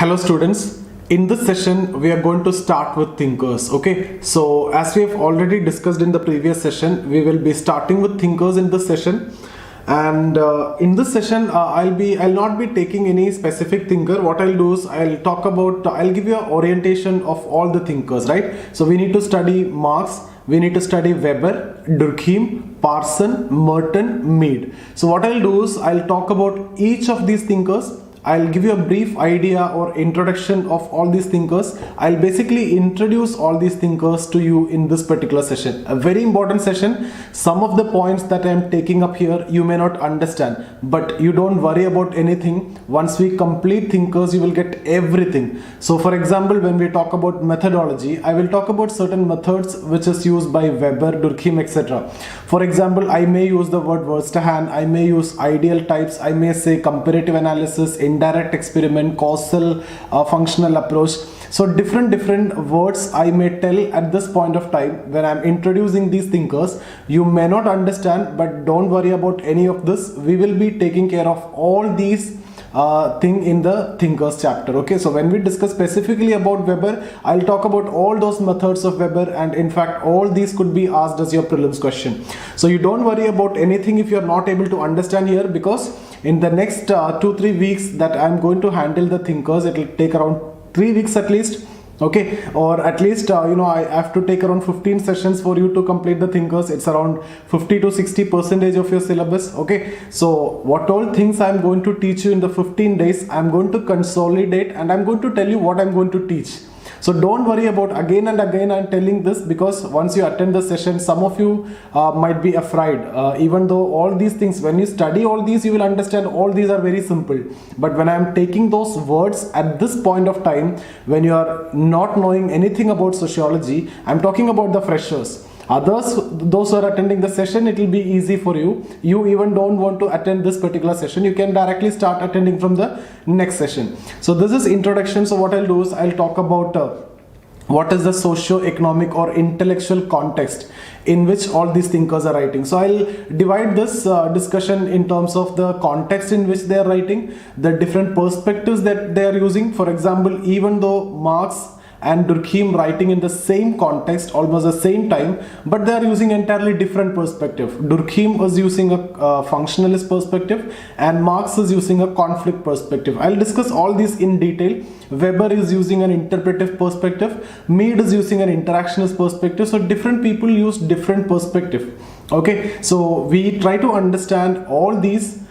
Hello students, in this session we are going to start with thinkers. Okay, so as we have already discussed in the previous session, we will be starting with thinkers in this session. And in this session I'll not be taking any specific thinker. What I'll do is I'll give you an orientation of all the thinkers, right? So we need to study Marx, we need to study Weber, Durkheim, Parsons, Merton, Mead. So what I'll do is I'll talk about each of these thinkers. I'll give you a brief idea or introduction of all these thinkers. I'll basically introduce all these thinkers to you in this particular session. A very important session. Some of the points that I'm taking up here you may not understand, but you don't worry about anything. Once we complete thinkers, you will get everything. So for example, when we talk about methodology, I will talk about certain methods which is used by Weber, Durkheim, etc. For example, I may use the word Verstehen, I may use ideal types, I may say comparative analysis, indirect experiment, causal functional approach. So different words I may tell at this point of time when I'm introducing these thinkers. You may not understand, but don't worry about any of this. We will be taking care of all these thing in the thinkers chapter. Okay, so when we discuss specifically about Weber, I'll talk about all those methods of Weber, and in fact all these could be asked as your prelims question. So you don't worry about anything if you're not able to understand here, because in the next 2-3 weeks that I'm going to handle the thinkers, it will take around 3 weeks at least. Okay, or at least I have to take around 15 sessions for you to complete the thinkers. It's around 50 to 60% of your syllabus. Okay, so what all things I'm going to teach you in the 15 days, I'm going to consolidate and I'm going to tell you what I'm going to teach. So don't worry about again and again I'm telling this, because once you attend the session, some of you might be afraid. Even though all these things, when you study all these, you will understand all these are very simple. But when I'm taking those words at this point of time, when you are not knowing anything about sociology, I'm talking about the freshers. Others, those who are attending the session, it will be easy for you. You even don't want to attend this particular session, you can directly start attending from the next session. So this is introduction. So what I'll do is I'll talk about what is the socio-economic or intellectual context in which all these thinkers are writing. So I'll divide this discussion in terms of the context in which they are writing, the different perspectives that they are using. For example, even though Marx and Durkheim writing in the same context, almost the same time, but they are using entirely different perspective. Durkheim is using a functionalist perspective and Marx is using a conflict perspective. I'll discuss all these in detail. Weber is using an interpretive perspective, Mead is using an interactionist perspective. So different people use different perspective. Okay, so we try to understand all these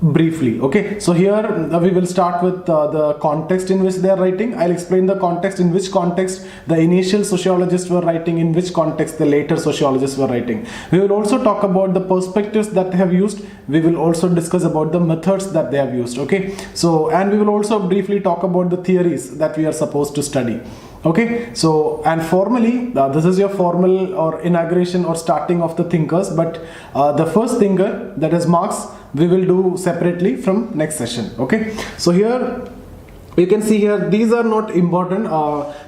briefly. Okay, so here we will start with the context in which they are writing. I'll explain the context, in which context the initial sociologists were writing, in which context the later sociologists were writing. We will also talk about the perspectives that they have used. We will also discuss about the methods that they have used. Okay, so and we will also briefly talk about the theories that we are supposed to study. Okay, so and formally this is your formal or inauguration or starting of the thinkers, but the first thinker, that is Marx, we will do separately from next session. Okay, so here you can see here these are not important,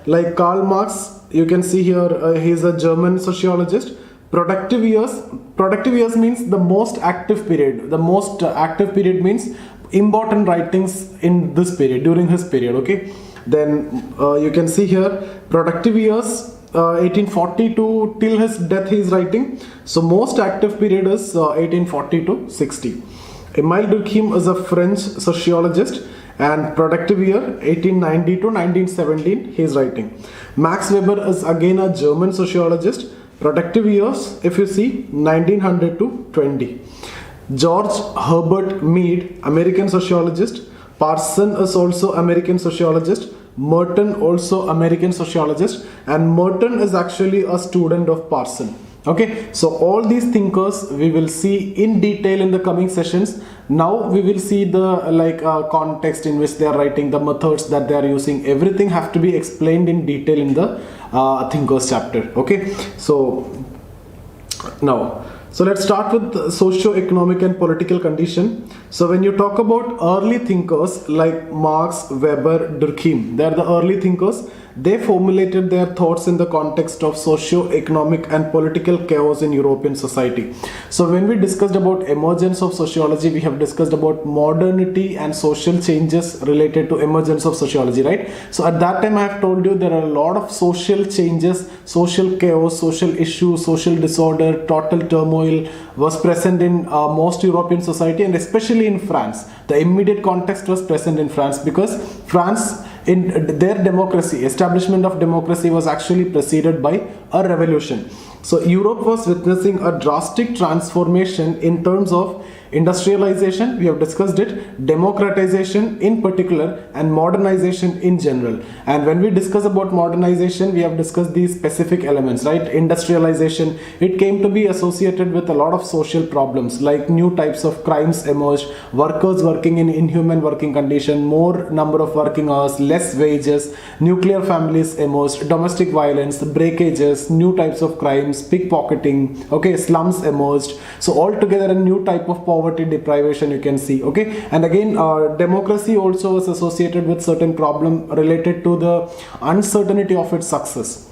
like Karl Marx. You can see here he is a German sociologist. Productive years means the most active period. The most active period means important writings in this period, during his period. Okay, then you can see here productive years 1842 till his death he is writing. So most active period is 1840 to 60. Émile Durkheim is a French sociologist and productive year 1890 to 1917 he is writing. Max Weber is again a German sociologist. Productive years, if you see, 1900 to 20. George Herbert Mead, American sociologist. Parsons is also American sociologist. Merton also American sociologist, and Merton is actually a student of Parsons. Okay, so all these thinkers we will see in detail in the coming sessions. Now we will see the context in which they are writing, the methods that they are using. Everything have to be explained in detail in the thinkers chapter. Okay, so now So let's start with socio-economic and political condition. So when you talk about early thinkers like Marx, Weber, Durkheim, they are the early thinkers. They formulated their thoughts in the context of socio-economic and political chaos in European society. So when we discussed about emergence of sociology, we have discussed about modernity and social changes related to emergence of sociology, right? So at that time I have told you there are a lot of social changes, social chaos, social issues, social disorder, total turmoil was present in most European society, and especially in France. The immediate context was present in France because France, in their democracy, establishment of democracy was actually preceded by a revolution. So Europe was witnessing a drastic transformation in terms of industrialization, we have discussed it, democratization in particular, and modernization in general. And when we discuss about modernization, we have discussed these specific elements, right? Industrialization, it came to be associated with a lot of social problems, like new types of crimes emerged, workers working in inhuman working condition, more number of working hours, less wages, nuclear families emerged, domestic violence, breakages, new types of crimes, pickpocketing, okay, slums emerged. So altogether a new type of poverty, deprivation you can see, okay. And again democracy also was associated with certain problem related to the uncertainty of its success.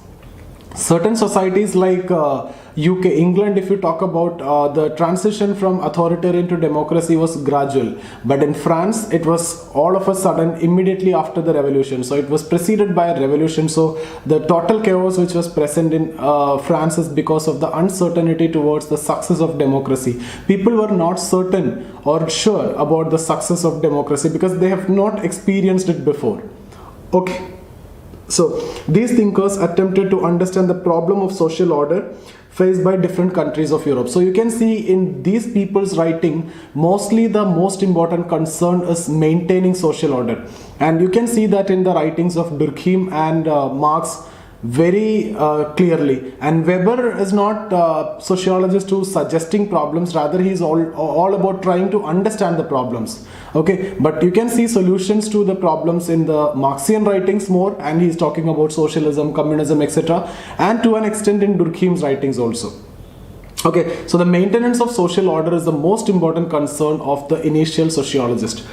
Certain societies like UK, England, if you talk about the transition from authoritarian to democracy was gradual, but in France it was all of a sudden immediately after the revolution. So it was preceded by a revolution. So the total chaos which was present in France is because of the uncertainty towards the success of democracy. People were not certain or sure about the success of democracy because they have not experienced it before, okay. So these thinkers attempted to understand the problem of social order faced by different countries of Europe. So you can see in these people's writing, mostly the most important concern is maintaining social order. And you can see that in the writings of Durkheim and Marx very clearly. And Weber is not sociologist who's suggesting problems, rather he's all about trying to understand the problems, okay. But you can see solutions to the problems in the Marxian writings more, and he's talking about socialism, communism, etc., and to an extent in Durkheim's writings also. Okay, so the maintenance of social order is the most important concern of the initial sociologist.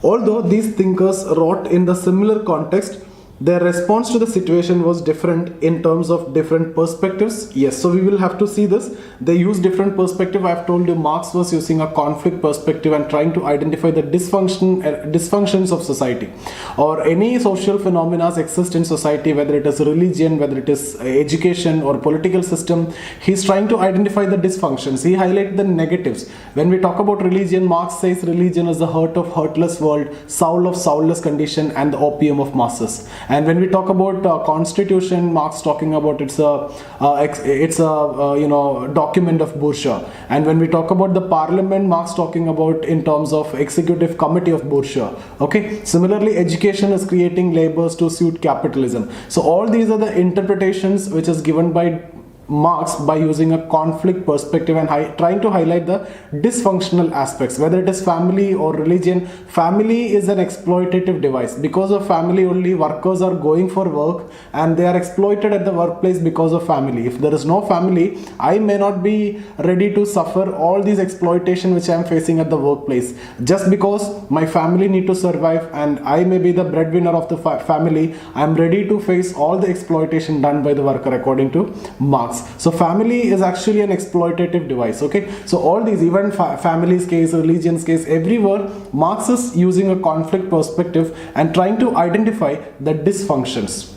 Although these thinkers wrote in the similar context, their response to the situation was different in terms of different perspectives. Yes, so we will have to see this. They use different perspective. I have told you Marx was using a conflict perspective and trying to identify the dysfunctions of society, or any social phenomena exist in society, whether it is religion, whether it is education or political system. He's trying to identify the dysfunctions. He highlights the negatives. When we talk about religion, Marx says religion is the hurt of hurtless world, soul of soulless condition, and the opium of masses. And when we talk about constitution, Marx talking about it's a document of bourgeois. And when we talk about the parliament, Marx talking about in terms of executive committee of bourgeois. Okay. Similarly, education is creating labors to suit capitalism. So all these are the interpretations which is given by Marx by using a conflict perspective and trying to highlight the dysfunctional aspects, whether it is family or religion. Family is an exploitative device. Because of family only, workers are going for work and they are exploited at the workplace because of family. If there is no family, I may not be ready to suffer all these exploitation which I am facing at the workplace. Just because my family need to survive and I may be the breadwinner of the family, I am ready to face all the exploitation done by the worker according to Marx. So family is actually an exploitative device, okay. So all these, even family's case, religion's case, everywhere Marx is using a conflict perspective and trying to identify the dysfunctions.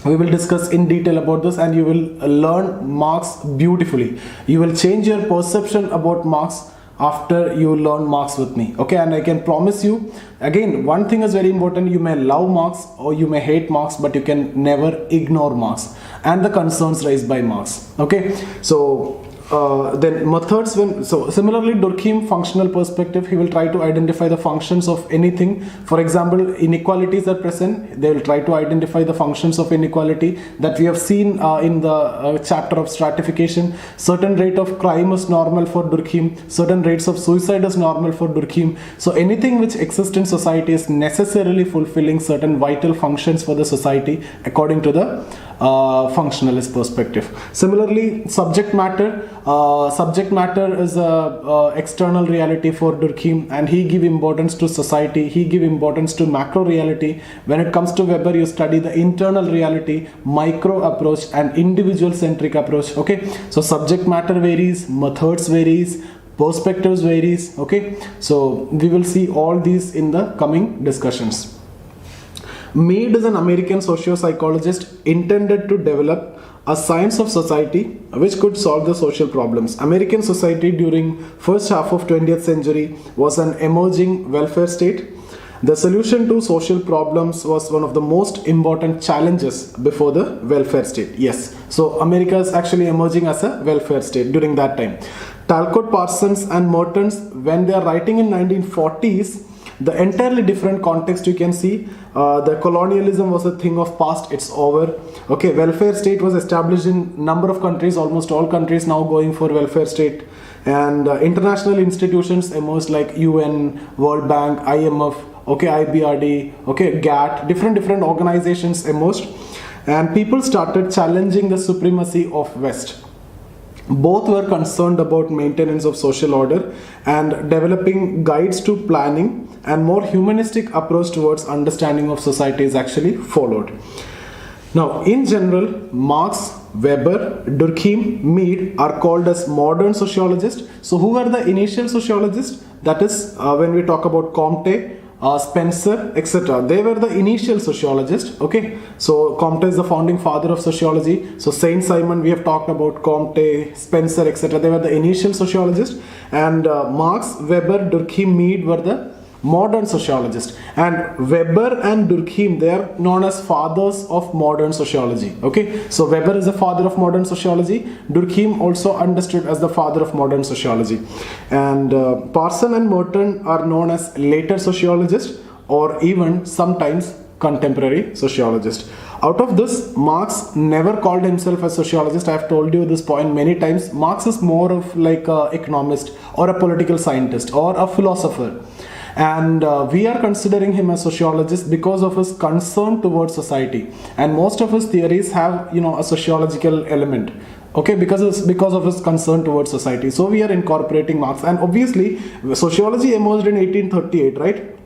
We will discuss in detail about this and you will learn Marx beautifully. You will change your perception about Marx after you learn Marx with me, okay. And I can promise you, again, one thing is very important: you may love Marx or you may hate Marx, but you can never ignore Marx and the concerns raised by Marx, okay. So then methods, so similarly Durkheim functional perspective, he will try to identify the functions of anything. For example, inequalities are present, they will try to identify the functions of inequality that we have seen in the chapter of stratification. Certain rate of crime is normal for Durkheim, certain rates of suicide is normal for Durkheim. So anything which exists in society is necessarily fulfilling certain vital functions for the society according to the functionalist perspective. Similarly, subject matter is a external reality for Durkheim, and he give importance to society, he give importance to macro reality. When it comes to Weber, you study the internal reality, micro approach and individual centric approach. Okay, so subject matter varies, methods varies, perspectives varies. Okay, so we will see all these in the coming discussions. Mead is an American socio-psychologist intended to develop a science of society which could solve the social problems. American society during first half of 20th century was an emerging welfare state. The solution to social problems was one of the most important challenges before the welfare state. Yes, so America is actually emerging as a welfare state during that time. Talcott Parsons and Merton, when they are writing in 1940s, the entirely different context you can see. The colonialism was a thing of past, it's over. Okay, welfare state was established in number of countries, almost all countries now going for welfare state. And international institutions emerged like UN, World Bank, IMF, okay, IBRD, okay, GATT, different organizations emerged, and people started challenging the supremacy of West. Both were concerned about maintenance of social order and developing guides to planning, and more humanistic approach towards understanding of society is actually followed. Now, in general, Marx, Weber, Durkheim, Mead are called as modern sociologists. So who were the initial sociologists? That is when we talk about Comte, Spencer, etc. They were the initial sociologists. Okay, so Comte is the founding father of sociology. So Saint-Simon, we have talked about Comte, Spencer, etc. They were the initial sociologists, and Marx, Weber, Durkheim, Mead were the modern sociologists. And Weber and Durkheim, they are known as fathers of modern sociology. Okay, so Weber is the father of modern sociology. Durkheim also understood as the father of modern sociology. And Parson and Merton are known as later sociologists, or even sometimes contemporary sociologists. Out of this, Marx never called himself a sociologist. I have told you this point many times. Marx is more of like an economist or a political scientist or a philosopher. And we are considering him a sociologist because of his concern towards society, and most of his theories have, you know, a sociological element. Okay, because of his concern towards society, so we are incorporating Marx. And obviously sociology emerged in 1838, right?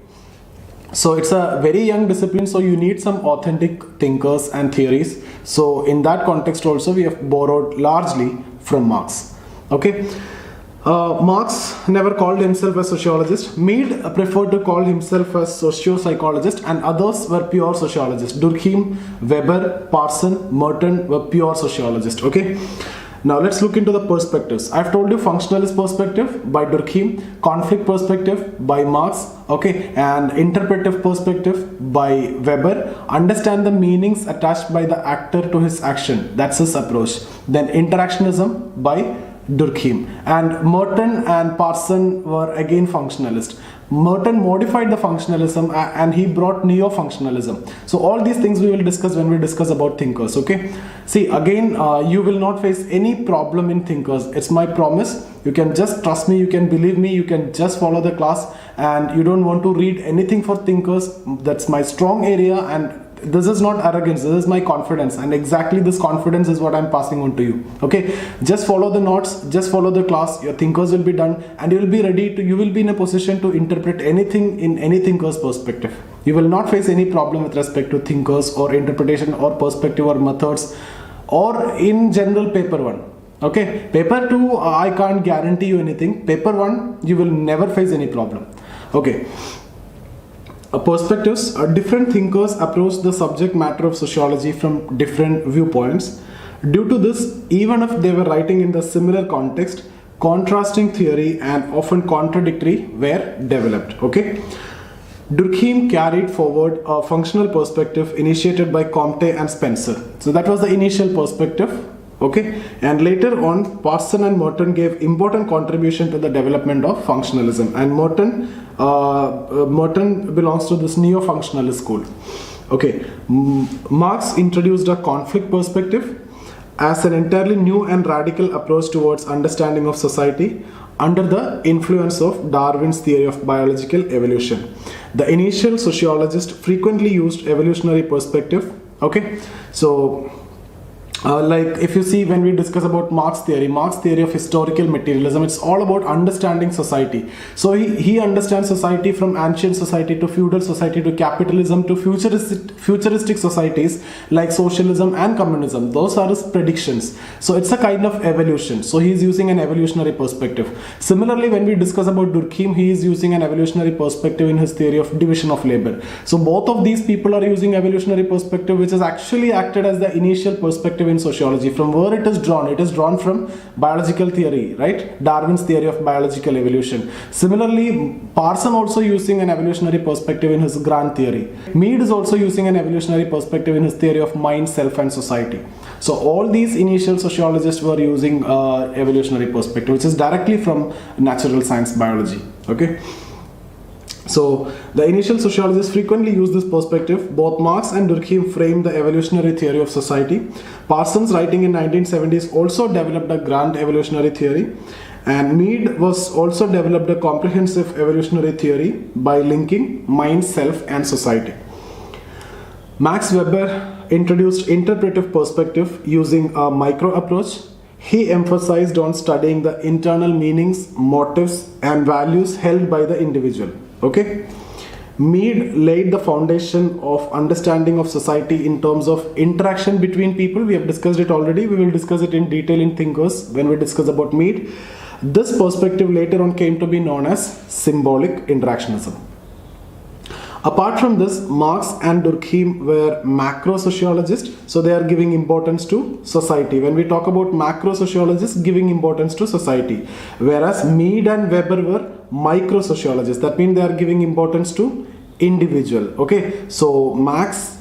So it's a very young discipline, so you need some authentic thinkers and theories. So in that context also we have borrowed largely from Marx. Okay, Marx never called himself a sociologist. Mead preferred to call himself a socio-psychologist, and others were pure sociologists. Durkheim, Weber, Parson, Merton were pure sociologists. Okay, now let's look into the perspectives. I've told you functionalist perspective by Durkheim, conflict perspective by Marx, okay, and interpretive perspective by Weber. Understand the meanings attached by the actor to his action, that's his approach. Then interactionism by Durkheim. And Merton and Parson were again functionalist. Merton modified the functionalism and he brought neo-functionalism. So all these things we will discuss when we discuss about thinkers. Okay, see, again, you will not face any problem in thinkers. It's my promise. You can just trust me, you can believe me, you can just follow the class, and you don't want to read anything for thinkers. That's my strong area, and this is not arrogance, this is my confidence, and exactly this confidence is what I'm passing on to you. Okay, just follow the notes, just follow the class, your thinkers will be done, and you will be ready to, you will be in a position to interpret anything in any thinker's perspective. You will not face any problem with respect to thinkers or interpretation or perspective or methods, or in general paper 1. Okay, paper 2 I can't guarantee you anything. Paper 1 you will never face any problem. Okay, perspectives. Different thinkers approach the subject matter of sociology from different viewpoints. Due to this, even if they were writing in the similar context, contrasting theory and often contradictory were developed. Okay, Durkheim carried forward a functional perspective initiated by Comte and Spencer. So that was the initial perspective. Okay, and later on Parson and Merton gave important contribution to the development of functionalism, and Merton belongs to this neo-functionalist school. Okay, Marx introduced a conflict perspective as an entirely new and radical approach towards understanding of society under the influence of Darwin's theory of biological evolution. The initial sociologist frequently used evolutionary perspective. Okay, so like if you see, when we discuss about Marx theory of historical materialism, it's all about understanding society. So he understands society from ancient society to feudal society to capitalism to futuristic societies like socialism and communism. Those are his predictions. So it's a kind of evolution. So he is using an evolutionary perspective. Similarly, when we discuss about Durkheim, he is using an evolutionary perspective in his theory of division of labor. So both of these people are using evolutionary perspective, which has actually acted as the initial perspective in sociology. From where it is drawn from biological theory, right? Darwin's theory of biological evolution. Similarly, Parsons also using an evolutionary perspective in his grand theory. Mead is also using an evolutionary perspective in his theory of mind, self and society. So all these initial sociologists were using evolutionary perspective, which is directly from natural science biology. Okay. So the initial sociologists frequently use this perspective. Both Marx and Durkheim framed the evolutionary theory of society. Parsons, writing in 1970s, also developed a grand evolutionary theory, and Mead was also developed a comprehensive evolutionary theory by linking mind, self and society. Max Weber introduced interpretive perspective using a micro approach. He emphasized on studying the internal meanings, motives and values held by the individual. Okay. Mead laid the foundation of understanding of society in terms of interaction between people. We have discussed it already. We will discuss it in detail in Thinkers when we discuss about Mead. This perspective later on came to be known as symbolic interactionism. Apart from this, Marx and Durkheim were macro sociologists, so they are giving importance to society. When we talk about macro sociologists, giving importance to society, whereas Mead and Weber were micro sociologists. That means they are giving importance to individual. Okay, so Marx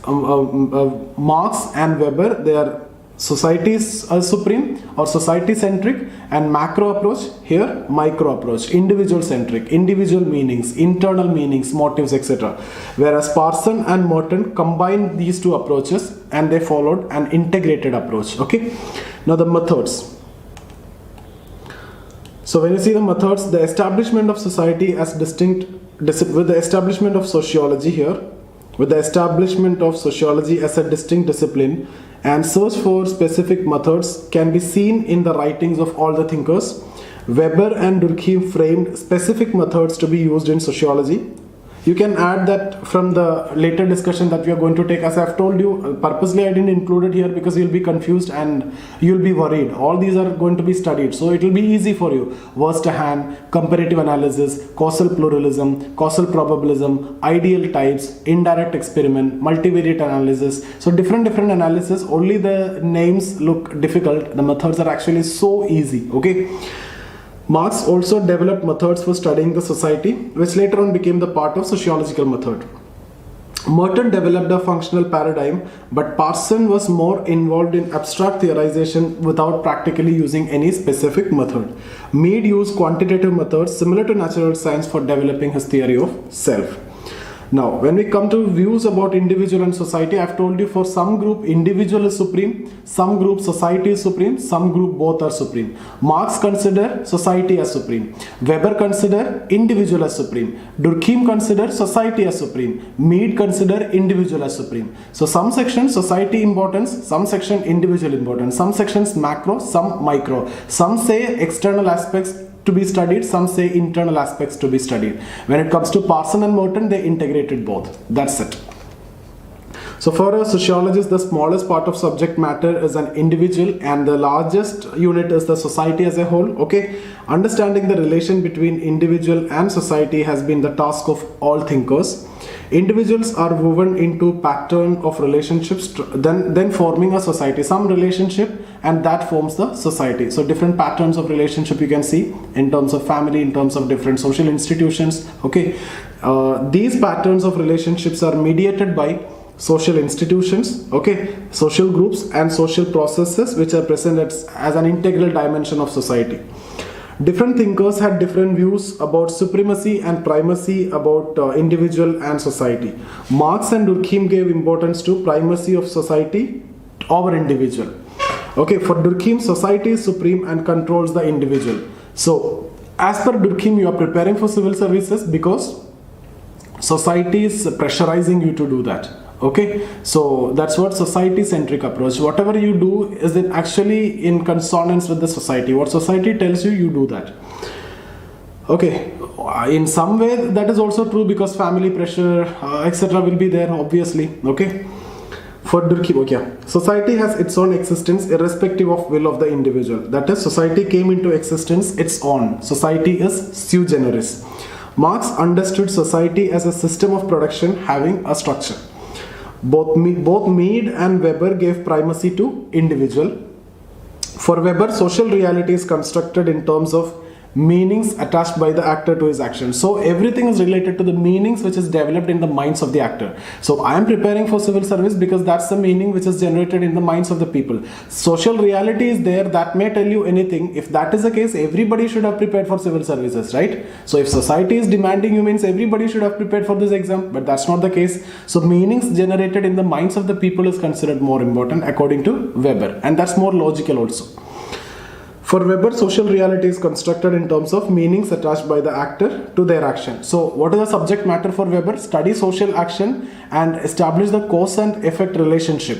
and Weber, they are societies supreme or society centric, and macro approach, here micro approach, individual centric, individual meanings, internal meanings, motives, etc. Whereas Parsons and Merton combined these two approaches and they followed an integrated approach. Okay, now the methods. So when you see the methods, the establishment of society as distinct, with the establishment of sociology here, with the establishment of sociology as a distinct discipline, and search for specific methods can be seen in the writings of all the thinkers. Weber and Durkheim framed specific methods to be used in sociology. You can add that from the later discussion that we are going to take. As I have told you, purposely I didn't include it here because you'll be confused and you'll be worried. All these are going to be studied, so it will be easy for you. Worst hand, comparative analysis, causal pluralism, causal probabilism, ideal types, indirect experiment, multivariate analysis. So different analysis. Only the names look difficult. The methods are actually so easy. Okay. Marx also developed methods for studying the society, which later on became the part of sociological method. Merton developed a functional paradigm, but Parsons was more involved in abstract theorization without practically using any specific method. Mead used quantitative methods similar to natural science for developing his theory of self. Now, when we come to views about individual and society, I have told you for some group individual is supreme, some group society is supreme, some group both are supreme. Marx consider society as supreme. Weber consider individual as supreme. Durkheim consider society as supreme. Mead consider individual as supreme. So some sections society importance, some section individual importance, some sections macro, some micro. Some say external aspects to be studied, some say internal aspects to be studied. When it comes to Parsons and Merton, they integrated both. That's it. So for a sociologist, the smallest part of subject matter is an individual and the largest unit is the society as a whole. Okay, understanding the relation between individual and society has been the task of all thinkers. Individuals are woven into pattern of relationships, then forming a society, some relationship, and that forms the society. So different patterns of relationship you can see in terms of family, in terms of different social institutions. Okay, these patterns of relationships are mediated by social institutions, okay, social groups and social processes which are present as an integral dimension of society. Different thinkers had different views about supremacy and primacy about individual and society. Marx and Durkheim gave importance to primacy of society over individual. Okay, for Durkheim, society is supreme and controls the individual. So, as per Durkheim, you are preparing for civil services because society is pressurizing you to do that. Okay, so that's what society-centric approach. Whatever you do is it actually in consonance with the society. What society tells you, you do that. Okay, in some way that is also true because family pressure, etc. will be there, obviously. Okay, for Durkheim, okay, society has its own existence irrespective of will of the individual. That is, society came into existence its own. Society is sui generis. Marx understood society as a system of production having a structure. Both Mead and Weber gave primacy to individual. For Weber, social reality is constructed in terms of meanings attached by the actor to his action. So everything is related to the meanings which is developed in the minds of the actor. So I am preparing for civil service because that's the meaning which is generated in the minds of the people. Social reality is there that may tell you anything. If that is the case, everybody should have prepared for civil services, right? So if society is demanding you, means everybody should have prepared for this exam, but that's not the case. So meanings generated in the minds of the people is considered more important according to Weber, and that's more logical also. For Weber, social reality is constructed in terms of meanings attached by the actor to their action. So what is the subject matter for Weber? Study social action and establish the cause and effect relationship.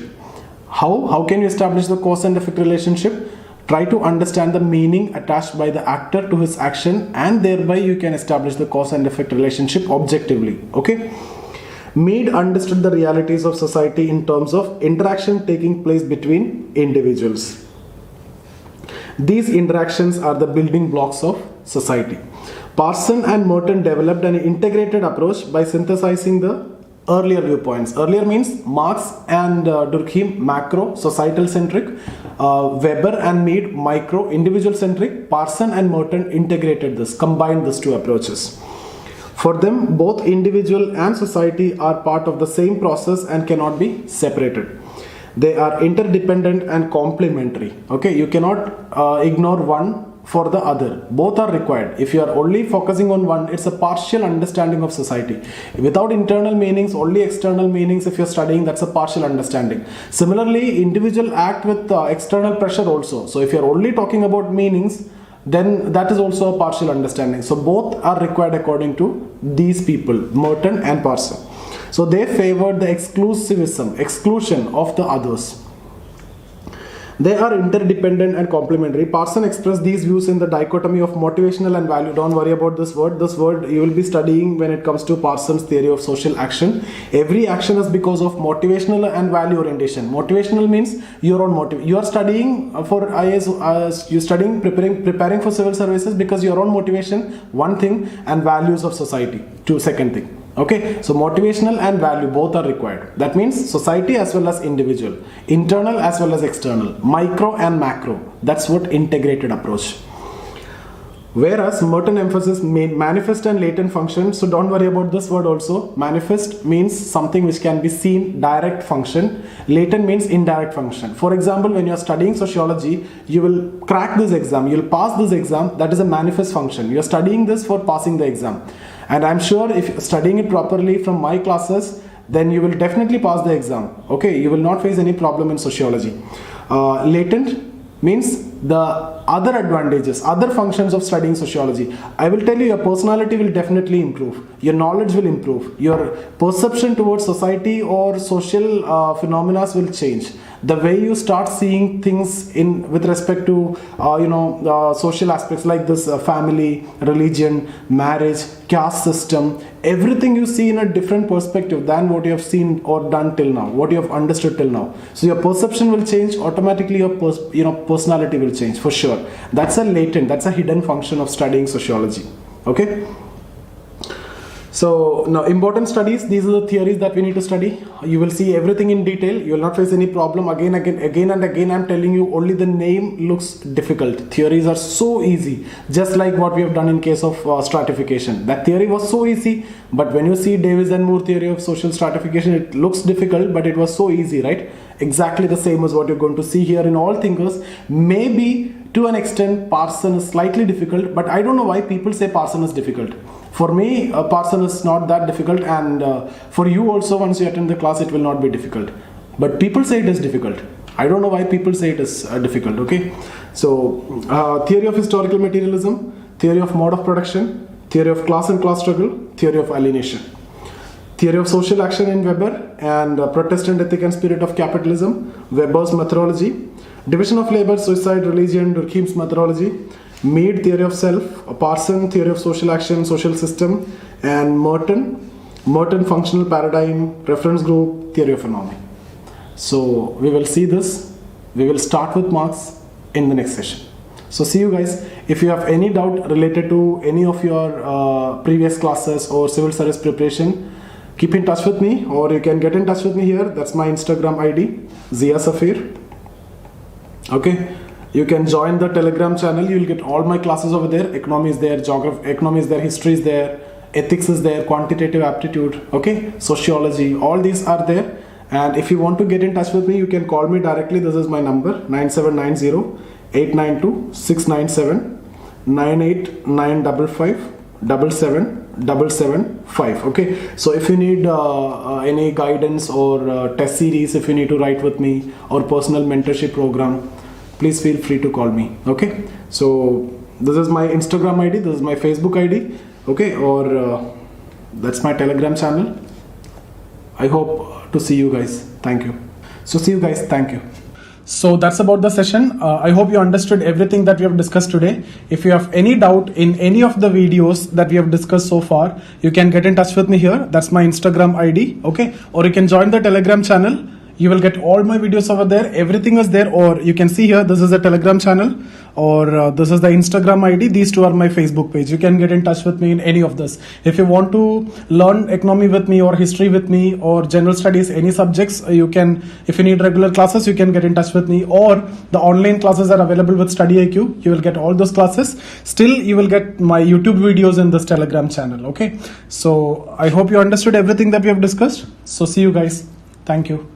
How can you establish the cause and effect relationship? Try to understand the meaning attached by the actor to his action, and thereby you can establish the cause and effect relationship objectively. Okay. Mead understood the realities of society in terms of interaction taking place between individuals. These interactions are the building blocks of society. Parsons and Merton developed an integrated approach by synthesizing the earlier viewpoints. Earlier means Marx and Durkheim, macro, societal centric. Weber and Mead, micro, individual centric. Parsons and Merton integrated this, combined these two approaches. For them, both individual and society are part of the same process and cannot be separated. They are interdependent and complementary. Okay, you cannot ignore one for the other. Both are required. If you are only focusing on one, it's a partial understanding of society. Without internal meanings, only external meanings, if you're studying, that's a partial understanding. Similarly, individual act with external pressure also. So if you're only talking about meanings, then that is also a partial understanding. So both are required according to these people, Merton and Parsons. So they favored the exclusion of the others. They are interdependent and complementary. Parsons expressed these views in the dichotomy of motivational and value. Don't worry about this word. This word you will be studying when it comes to Parsons' theory of social action. Every action is because of motivational and value orientation. Motivational means your own motive. You are studying for IAS, you're studying, preparing for civil services because your own motivation, one thing, and values of society, second thing. Okay, so motivational and value both are required. That means society as well as individual, internal as well as external, micro and macro. That's what integrated approach. Whereas Merton emphasizes manifest and latent function. So don't worry about this word also. Manifest means something which can be seen, direct function. Latent means indirect function. For example, when you are studying sociology, you will crack this exam, you will pass this exam. That is a manifest function. You are studying this for passing the exam. And I'm sure if you're studying it properly from my classes, then you will definitely pass the exam. Okay, you will not face any problem in sociology. Latent means the other advantages, other functions of studying sociology. I will tell you, your personality will definitely improve. Your knowledge will improve. Your perception towards society or social phenomena will change. The way you start seeing things with respect to social aspects like this, family, religion, marriage, caste system, everything you see in a different perspective than what you have seen or done till now, what you have understood till now. So your perception will change, automatically your personality will change for sure. That's a latent, that's a hidden function of studying sociology. Okay. So now important studies, these are the theories that we need to study. You will see everything in detail. You will not face any problem. Again and again I'm telling you, only the name looks difficult. Theories are so easy, just like what we have done in case of stratification. That theory was so easy, but when you see Davis and Moore theory of social stratification, it looks difficult, but it was so easy, right? Exactly the same as what you're going to see here in all thinkers. Maybe to an extent Parsons is slightly difficult, but I don't know why people say Parsons is difficult. For me, Parsons is not that difficult, and for you also, once you attend the class, it will not be difficult. But people say it is difficult. I don't know why people say it is difficult, okay? So, theory of historical materialism, theory of mode of production, theory of class and class struggle, theory of alienation. Theory of social action in Weber, and Protestant ethic and spirit of capitalism, Weber's methodology. Division of labor, suicide, religion, Durkheim's methodology. Mead, theory of self. Parsons, theory of social action, social system. And Merton, functional paradigm, reference group, theory of economy. So we will see this. We will start with Marx in the next session. So see you guys. If you have any doubt related to any of your previous classes or civil service preparation, keep in touch with me, or you can get in touch with me here. That's my Instagram ID, Zia Safir. Okay, you can join the Telegram channel. You'll get all my classes over there. Economy is there, geography, economy is there, history is there, ethics is there, quantitative aptitude, okay, sociology, all these are there. And if you want to get in touch with me, you can call me directly. This is my number, 9790-892-697, 98955-77775. Okay, so if you need any guidance or test series, if you need to write with me, or personal mentorship program, please feel free to call me. Okay, so this is my Instagram ID, this is my Facebook ID, okay, or that's my Telegram channel. I hope to see you guys. Thank you. So see you guys. Thank you. So that's about the session. I hope you understood everything that we have discussed today. If you have any doubt in any of the videos that we have discussed so far, you can get in touch with me here. That's my Instagram ID. Okay, or you can join the Telegram channel. You will get all my videos over there. Everything is there. Or you can see here, this is the Telegram channel, or this is the Instagram ID. These two are my Facebook page. You can get in touch with me in any of this. If you want to learn economy with me, or history with me, or general studies, any subjects, you can, if you need regular classes, you can get in touch with me, or the online classes are available with Study IQ. You will get all those classes. Still, you will get my YouTube videos in this Telegram channel. Okay. So I hope you understood everything that we have discussed. So see you guys. Thank you.